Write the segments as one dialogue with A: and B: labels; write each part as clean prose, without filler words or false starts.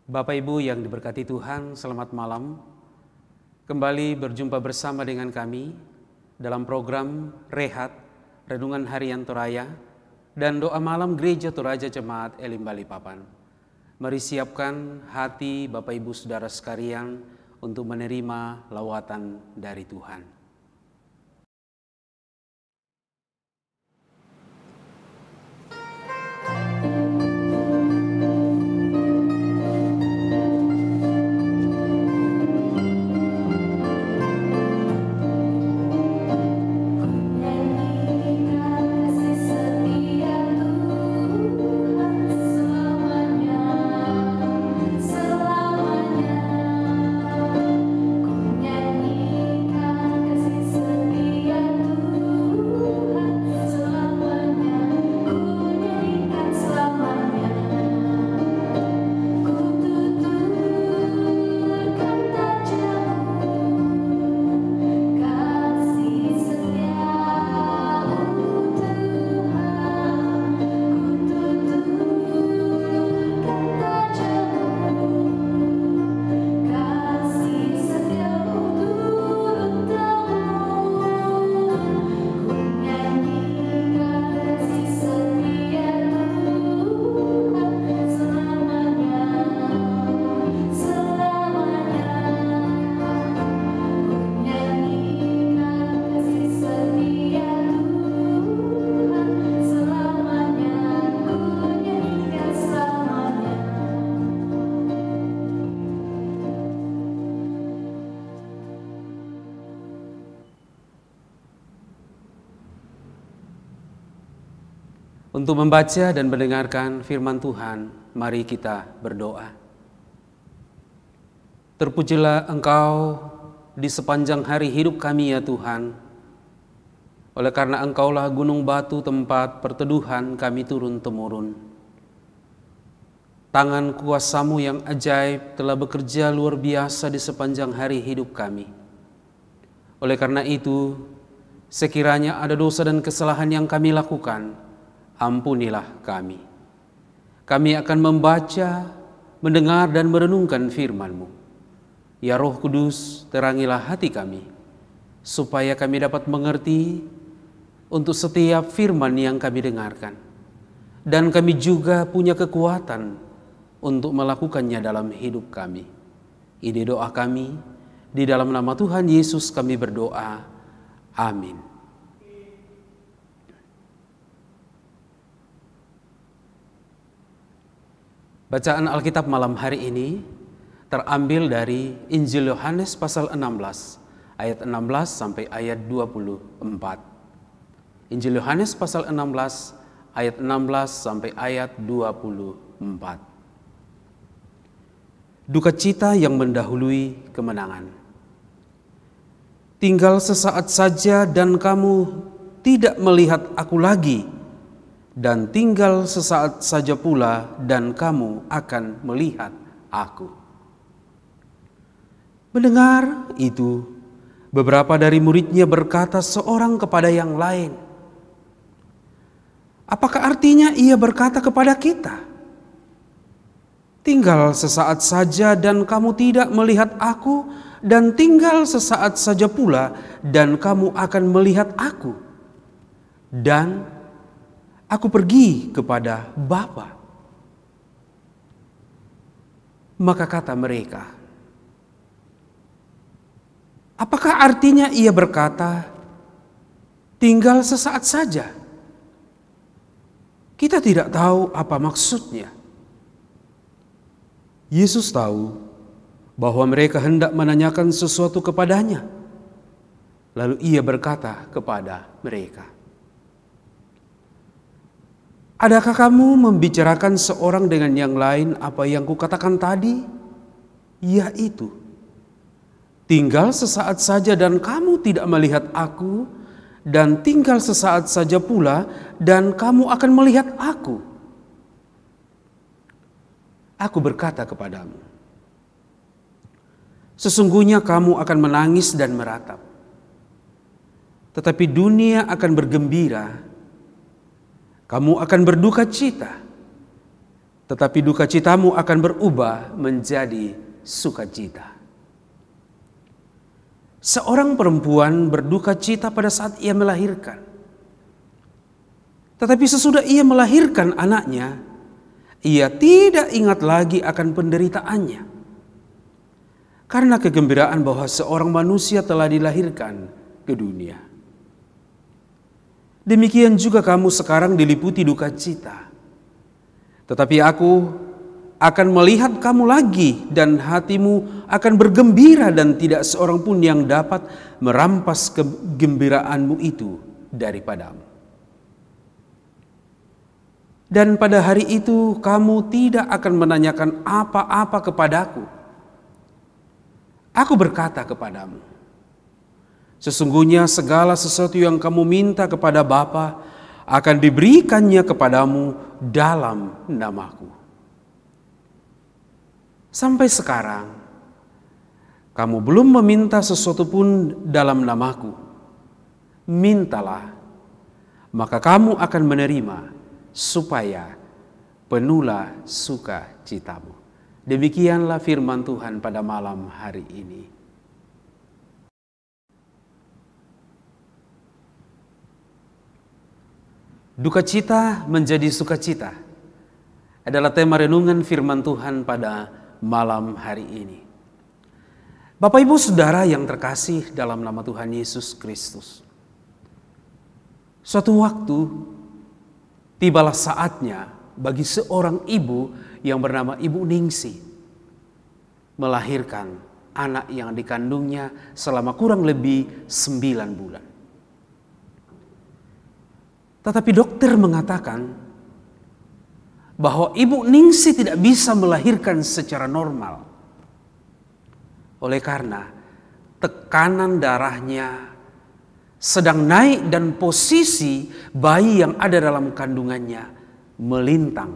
A: Bapak Ibu yang diberkati Tuhan, selamat malam. Kembali berjumpa bersama dengan kami dalam program Rehat, Renungan Harian Toraja, dan doa malam Gereja Toraja Jemaat Elim Balikpapan. Mari siapkan hati Bapak Ibu Saudara sekalian untuk menerima lawatan dari Tuhan. Untuk membaca dan mendengarkan firman Tuhan, mari kita berdoa. Terpujilah Engkau di sepanjang hari hidup kami ya Tuhan. Oleh karena Engkaulah gunung batu tempat perteduhan kami turun-temurun. Tangan kuasa-Mu yang ajaib telah bekerja luar biasa di sepanjang hari hidup kami. Oleh karena itu, sekiranya ada dosa dan kesalahan yang kami lakukan, ampunilah kami. Kami akan membaca, mendengar dan merenungkan firman-Mu. Ya Roh Kudus, terangilah hati kami, supaya kami dapat mengerti untuk setiap firman yang kami dengarkan. Dan kami juga punya kekuatan untuk melakukannya dalam hidup kami. Ini doa kami, di dalam nama Tuhan Yesus kami berdoa. Amin. Bacaan Alkitab malam hari ini terambil dari Injil Yohanes pasal 16 ayat 16 sampai ayat 24. Injil Yohanes pasal 16 ayat 16 sampai ayat 24. Duka cita yang mendahului kemenangan. Tinggal sesaat saja dan kamu tidak melihat aku lagi. Dan tinggal sesaat saja pula dan kamu akan melihat aku. Mendengar itu, beberapa dari muridnya berkata seorang kepada yang lain, apakah artinya ia berkata kepada kita, tinggal sesaat saja dan kamu tidak melihat aku, dan tinggal sesaat saja pula dan kamu akan melihat aku. Dan aku pergi kepada Bapa. Maka kata mereka, apakah artinya ia berkata, tinggal sesaat saja? Kita tidak tahu apa maksudnya. Yesus tahu bahwa mereka hendak menanyakan sesuatu kepadanya. Lalu ia berkata kepada mereka, adakah kamu membicarakan seorang dengan yang lain apa yang kukatakan tadi? Yaitu, tinggal sesaat saja dan kamu tidak melihat aku, dan tinggal sesaat saja pula dan kamu akan melihat aku. Aku berkata kepadamu, sesungguhnya kamu akan menangis dan meratap, tetapi dunia akan bergembira. Kamu akan berduka cita, tetapi duka citamu akan berubah menjadi sukacita. Seorang perempuan berduka cita pada saat ia melahirkan. Tetapi sesudah ia melahirkan anaknya, ia tidak ingat lagi akan penderitaannya. Karena kegembiraan bahwa seorang manusia telah dilahirkan ke dunia. Demikian juga kamu sekarang diliputi duka cita. Tetapi aku akan melihat kamu lagi dan hatimu akan bergembira dan tidak seorang pun yang dapat merampas kegembiraanmu itu daripadamu. Dan pada hari itu kamu tidak akan menanyakan apa-apa kepadaku. Aku berkata kepadamu, sesungguhnya segala sesuatu yang kamu minta kepada Bapa akan diberikannya kepadamu dalam namaku. Sampai sekarang, kamu belum meminta sesuatu pun dalam namaku. Mintalah, maka kamu akan menerima, supaya penuhlah sukacitamu. Demikianlah firman Tuhan pada malam hari ini. Duka cita menjadi sukacita adalah tema renungan firman Tuhan pada malam hari ini. Bapak Ibu Saudara yang terkasih dalam nama Tuhan Yesus Kristus. Suatu waktu tibalah saatnya bagi seorang ibu yang bernama Ibu Ningsih melahirkan anak yang dikandungnya selama kurang lebih 9 bulan. Tetapi dokter mengatakan bahwa Ibu Ningsih tidak bisa melahirkan secara normal. Oleh karena tekanan darahnya sedang naik dan posisi bayi yang ada dalam kandungannya melintang.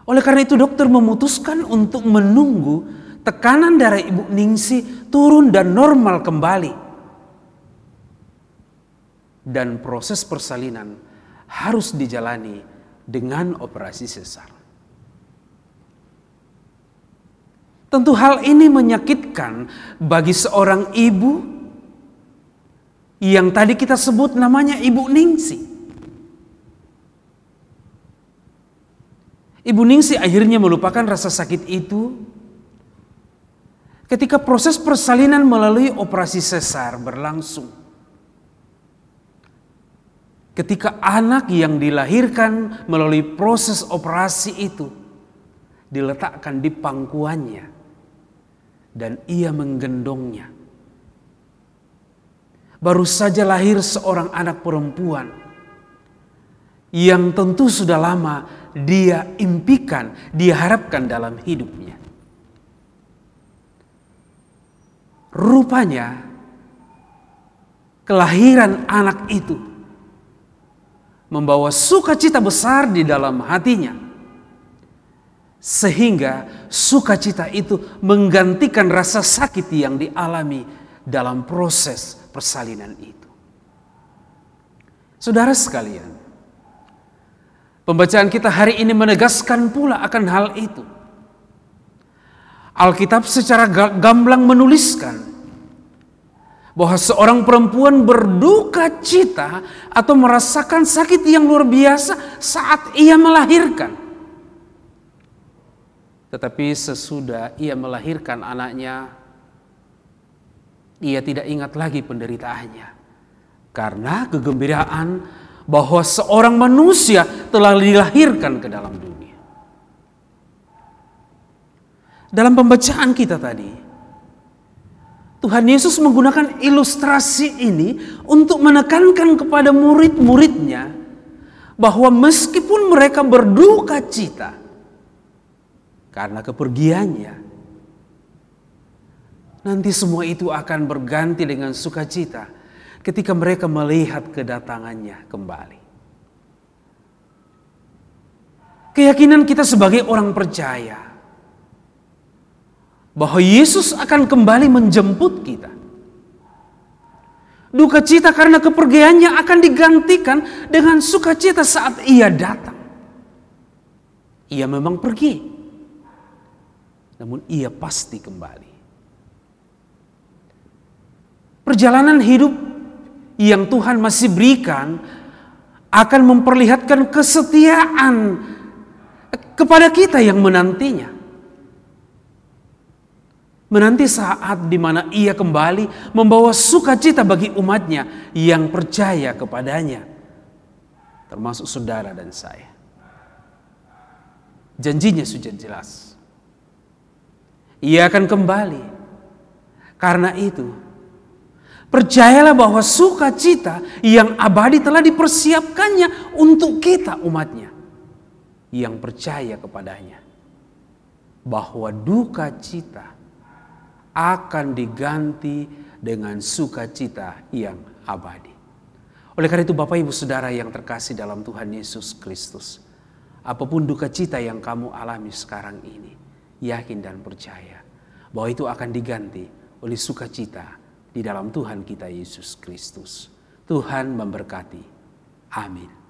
A: Oleh karena itu dokter memutuskan untuk menunggu tekanan darah Ibu Ningsih turun dan normal kembali. Dan proses persalinan harus dijalani dengan operasi sesar. Tentu hal ini menyakitkan bagi seorang ibu yang tadi kita sebut namanya Ibu Ningsih. Ibu Ningsih akhirnya melupakan rasa sakit itu ketika proses persalinan melalui operasi sesar berlangsung. Ketika anak yang dilahirkan melalui proses operasi itu diletakkan di pangkuannya dan ia menggendongnya. Baru saja lahir seorang anak perempuan yang tentu sudah lama dia impikan, dia harapkan dalam hidupnya. Rupanya kelahiran anak itu membawa sukacita besar di dalam hatinya. Sehingga sukacita itu menggantikan rasa sakit yang dialami dalam proses persalinan itu. Saudara sekalian, pembacaan kita hari ini menegaskan pula akan hal itu. Alkitab secara gamblang menuliskan bahwa seorang perempuan berduka cita atau merasakan sakit yang luar biasa saat ia melahirkan. Tetapi sesudah ia melahirkan anaknya, ia tidak ingat lagi penderitaannya. Karena kegembiraan bahwa seorang manusia telah dilahirkan ke dalam dunia. Dalam pembacaan kita tadi, Tuhan Yesus menggunakan ilustrasi ini untuk menekankan kepada murid-muridnya bahwa meskipun mereka berduka cita karena kepergiannya, nanti semua itu akan berganti dengan sukacita ketika mereka melihat kedatangannya kembali. Keyakinan kita sebagai orang percaya bahwa Yesus akan kembali menjemput kita. Duka cita karena kepergiannya akan digantikan dengan sukacita saat ia datang. Ia memang pergi, namun ia pasti kembali. Perjalanan hidup yang Tuhan masih berikan akan memperlihatkan kesetiaan kepada kita yang menantinya. Menanti saat di mana ia kembali membawa sukacita bagi umatnya yang percaya kepadanya, termasuk saudara dan saya. Janjinya sudah jelas. Ia akan kembali. Karena itu, percayalah bahwa sukacita yang abadi telah dipersiapkannya untuk kita umatnya yang percaya kepadanya. Bahwa duka cita akan diganti dengan sukacita yang abadi. Oleh karena itu Bapak Ibu Saudara yang terkasih dalam Tuhan Yesus Kristus, apapun duka cita yang kamu alami sekarang ini, yakin dan percaya bahwa itu akan diganti oleh sukacita di dalam Tuhan kita Yesus Kristus. Tuhan memberkati. Amin.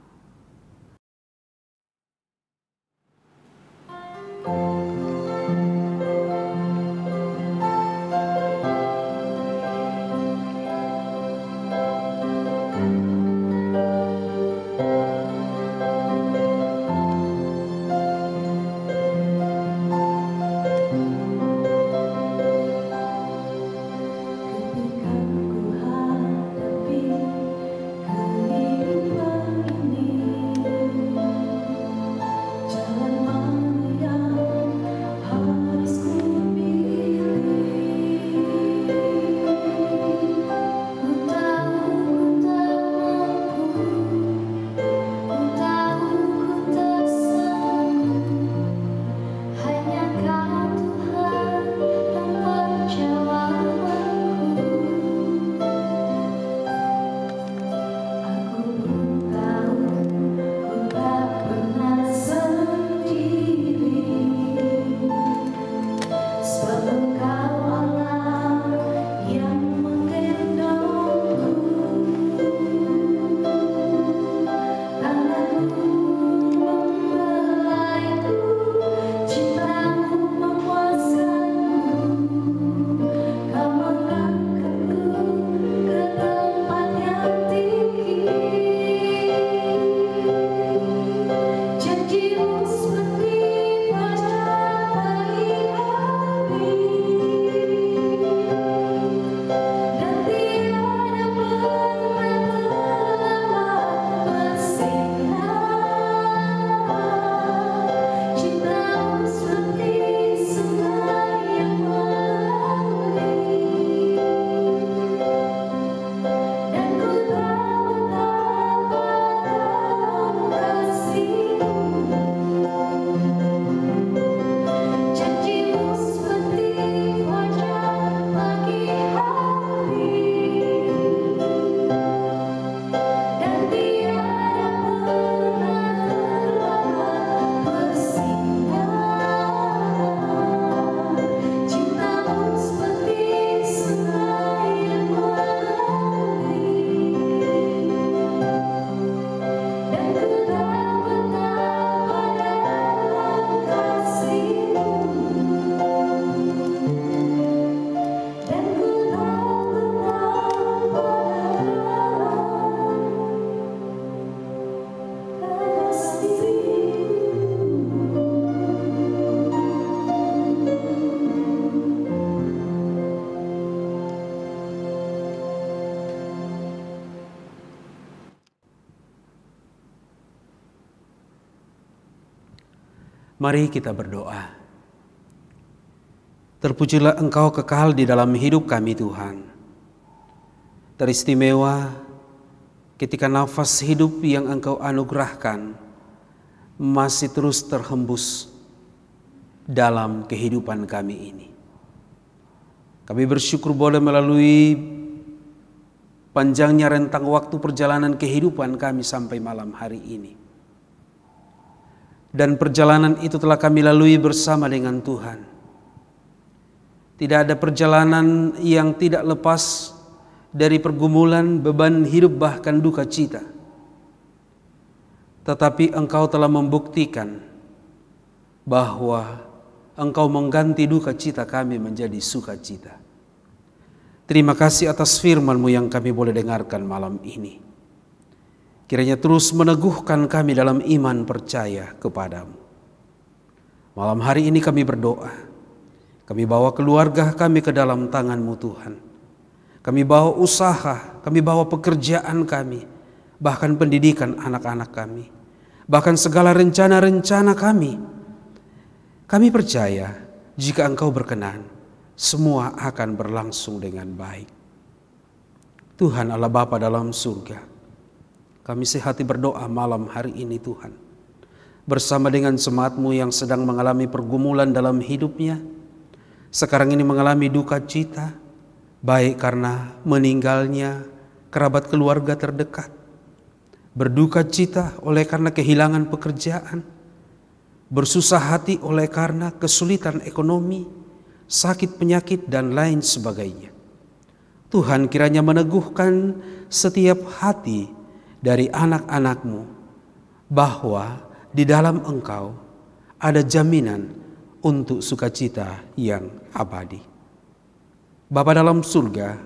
A: Mari kita berdoa. Terpujilah Engkau kekal di dalam hidup kami Tuhan. Teristimewa ketika nafas hidup yang Engkau anugerahkan masih terus terhembus dalam kehidupan kami ini. Kami bersyukur boleh melalui panjangnya rentang waktu perjalanan kehidupan kami sampai malam hari ini. Dan perjalanan itu telah kami lalui bersama dengan Tuhan. Tidak ada perjalanan yang tidak lepas dari pergumulan, beban hidup, bahkan duka cita. Tetapi Engkau telah membuktikan bahwa Engkau mengganti duka cita kami menjadi sukacita. Terima kasih atas firman-Mu yang kami boleh dengarkan malam ini. Kiranya terus meneguhkan kami dalam iman percaya kepadamu. Malam hari ini kami berdoa. Kami bawa keluarga kami ke dalam tangan-Mu Tuhan. Kami bawa usaha, kami bawa pekerjaan kami, bahkan pendidikan anak-anak kami, bahkan segala rencana-rencana kami. Kami percaya jika Engkau berkenan, semua akan berlangsung dengan baik. Tuhan Allah Bapa dalam surga, kami sehati berdoa malam hari ini Tuhan. Bersama dengan jemaat-Mu yang sedang mengalami pergumulan dalam hidupnya, sekarang ini mengalami duka cita, baik karena meninggalnya kerabat keluarga terdekat, berduka cita oleh karena kehilangan pekerjaan, bersusah hati oleh karena kesulitan ekonomi, sakit penyakit dan lain sebagainya. Tuhan kiranya meneguhkan setiap hati dari anak-anak-Mu bahwa di dalam Engkau ada jaminan untuk sukacita yang abadi. Bapa dalam surga,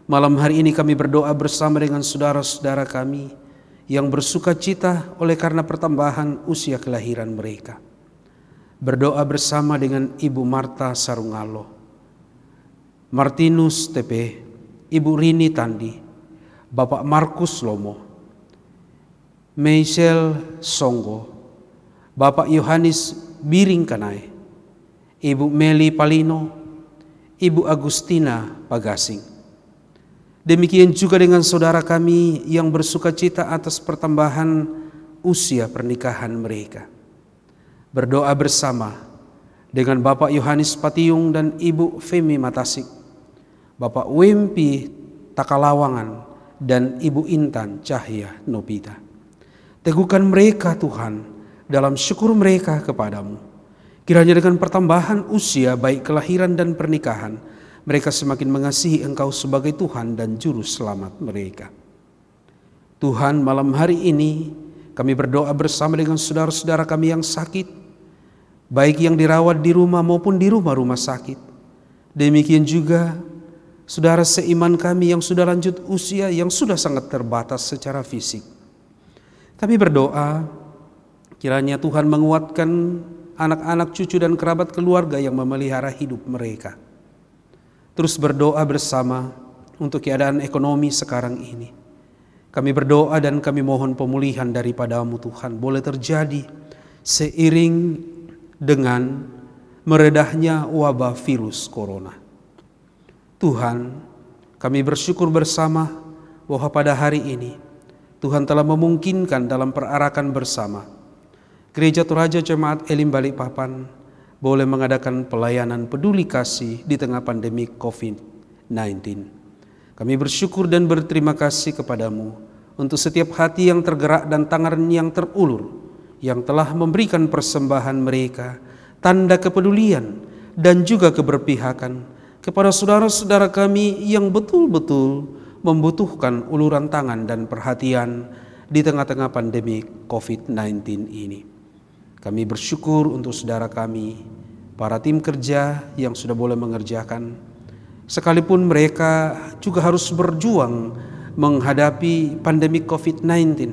A: malam hari ini kami berdoa bersama dengan saudara-saudara kami yang bersuka cita oleh karena pertambahan usia kelahiran mereka. Berdoa bersama dengan Ibu Marta Sarungalo, Martinus TP, Ibu Rini Tandi, Bapak Markus Lomo, Michelle Songgo, Bapak Yohanes Biring Kanai, Ibu Meli Palino, Ibu Agustina Pagasing. Demikian juga dengan saudara kami yang bersuka cita atas pertambahan usia pernikahan mereka. Berdoa bersama dengan Bapak Yohanes Patiung dan Ibu Femi Matasik, Bapak Wempi Takalawangan dan Ibu Intan Cahya Nopita. Teguhkan mereka Tuhan dalam syukur mereka kepadamu. Kiranya dengan pertambahan usia baik kelahiran dan pernikahan, mereka semakin mengasihi Engkau sebagai Tuhan dan Juru Selamat mereka. Tuhan, malam hari ini kami berdoa bersama dengan saudara-saudara kami yang sakit, baik yang dirawat di rumah maupun di rumah-rumah sakit. Demikian juga saudara seiman kami yang sudah lanjut usia, yang sudah sangat terbatas secara fisik. Kami berdoa kiranya Tuhan menguatkan anak-anak, cucu dan kerabat keluarga yang memelihara hidup mereka. Terus berdoa bersama untuk keadaan ekonomi sekarang ini. Kami berdoa dan kami mohon pemulihan daripada-Mu Tuhan boleh terjadi seiring dengan meredahnya wabah virus corona. Tuhan, kami bersyukur bersama bahwa pada hari ini Tuhan telah memungkinkan dalam perarakan bersama Gereja Toraja Jemaat Elim Balikpapan boleh mengadakan pelayanan peduli kasih di tengah pandemi COVID-19. Kami bersyukur dan berterima kasih kepadamu untuk setiap hati yang tergerak dan tangan yang terulur, yang telah memberikan persembahan mereka, tanda kepedulian dan juga keberpihakan kepada saudara-saudara kami yang betul-betul membutuhkan uluran tangan dan perhatian di tengah-tengah pandemi COVID-19 ini. Kami bersyukur untuk saudara kami, para tim kerja yang sudah boleh mengerjakan, sekalipun mereka juga harus berjuang menghadapi pandemi COVID-19.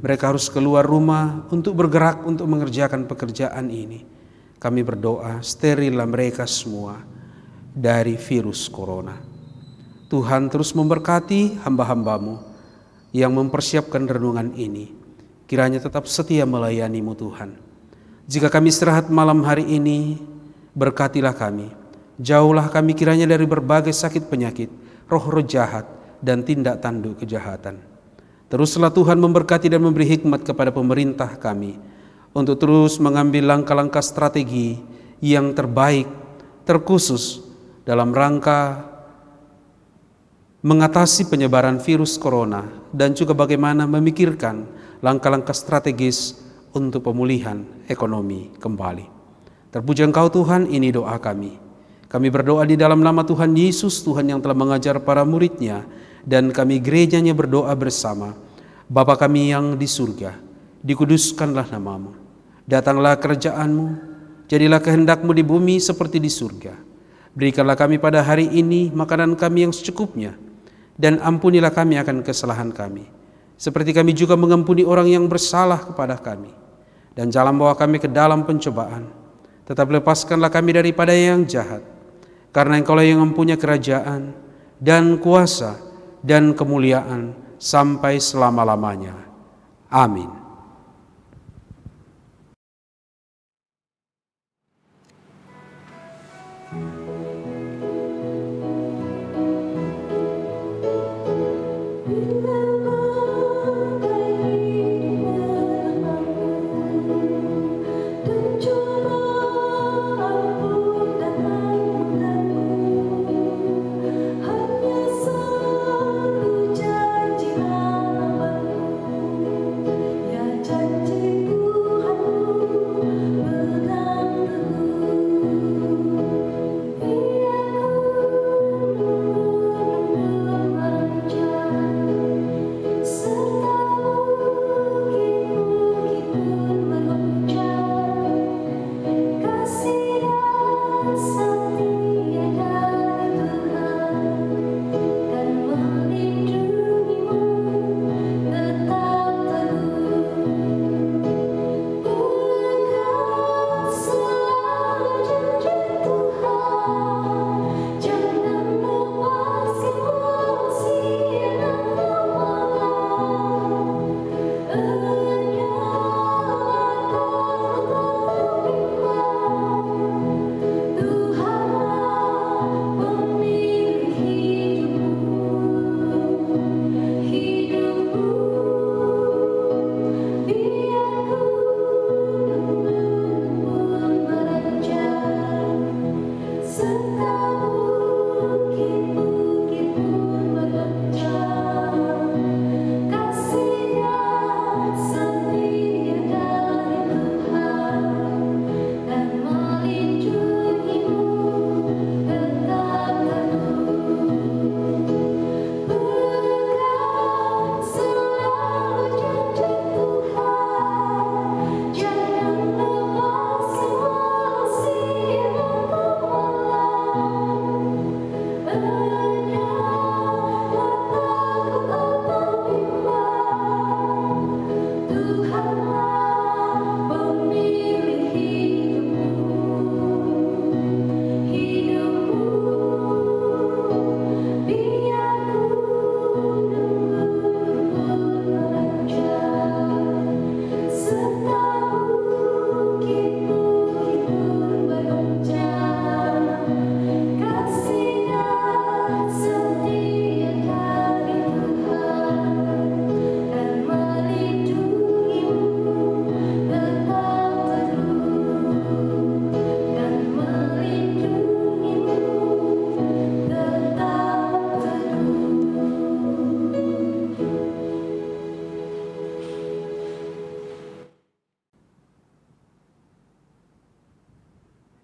A: Mereka harus keluar rumah untuk bergerak untuk mengerjakan pekerjaan ini. Kami berdoa sterillah mereka semua dari virus corona. Tuhan terus memberkati hamba-hamba-Mu yang mempersiapkan renungan ini. Kiranya tetap setia melayani-Mu Tuhan. Jika kami istirahat malam hari ini, berkatilah kami. Jauhlah kami kiranya dari berbagai sakit penyakit, roh-roh jahat, dan tindak tanduk kejahatan. Teruslah Tuhan memberkati dan memberi hikmat kepada pemerintah kami untuk terus mengambil langkah-langkah strategi yang terbaik, terkhusus dalam rangka mengatasi penyebaran virus corona dan juga bagaimana memikirkan langkah-langkah strategis untuk pemulihan ekonomi kembali. Terpuji Engkau Tuhan, ini doa kami. Kami berdoa di dalam nama Tuhan Yesus, Tuhan yang telah mengajar para murid-Nya, dan kami gerejanya berdoa bersama. Bapa kami yang di surga, dikuduskanlah nama-Mu. Datanglah kerajaan-Mu, jadilah kehendak-Mu di bumi seperti di surga. Berikanlah kami pada hari ini makanan kami yang secukupnya, dan ampunilah kami akan kesalahan kami, seperti kami juga mengampuni orang yang bersalah kepada kami. Dan jangan bawa kami ke dalam pencobaan, tetap lepaskanlah kami daripada yang jahat. Karena Engkaulah yang mempunyai kerajaan dan kuasa dan kemuliaan sampai selama-lamanya. Amin.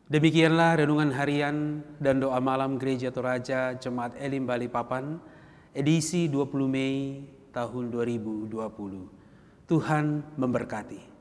A: Demikianlah renungan harian dan doa malam Gereja Toraja Jemaat Elim Balikpapan, edisi 20 Mei tahun 2020. Tuhan memberkati.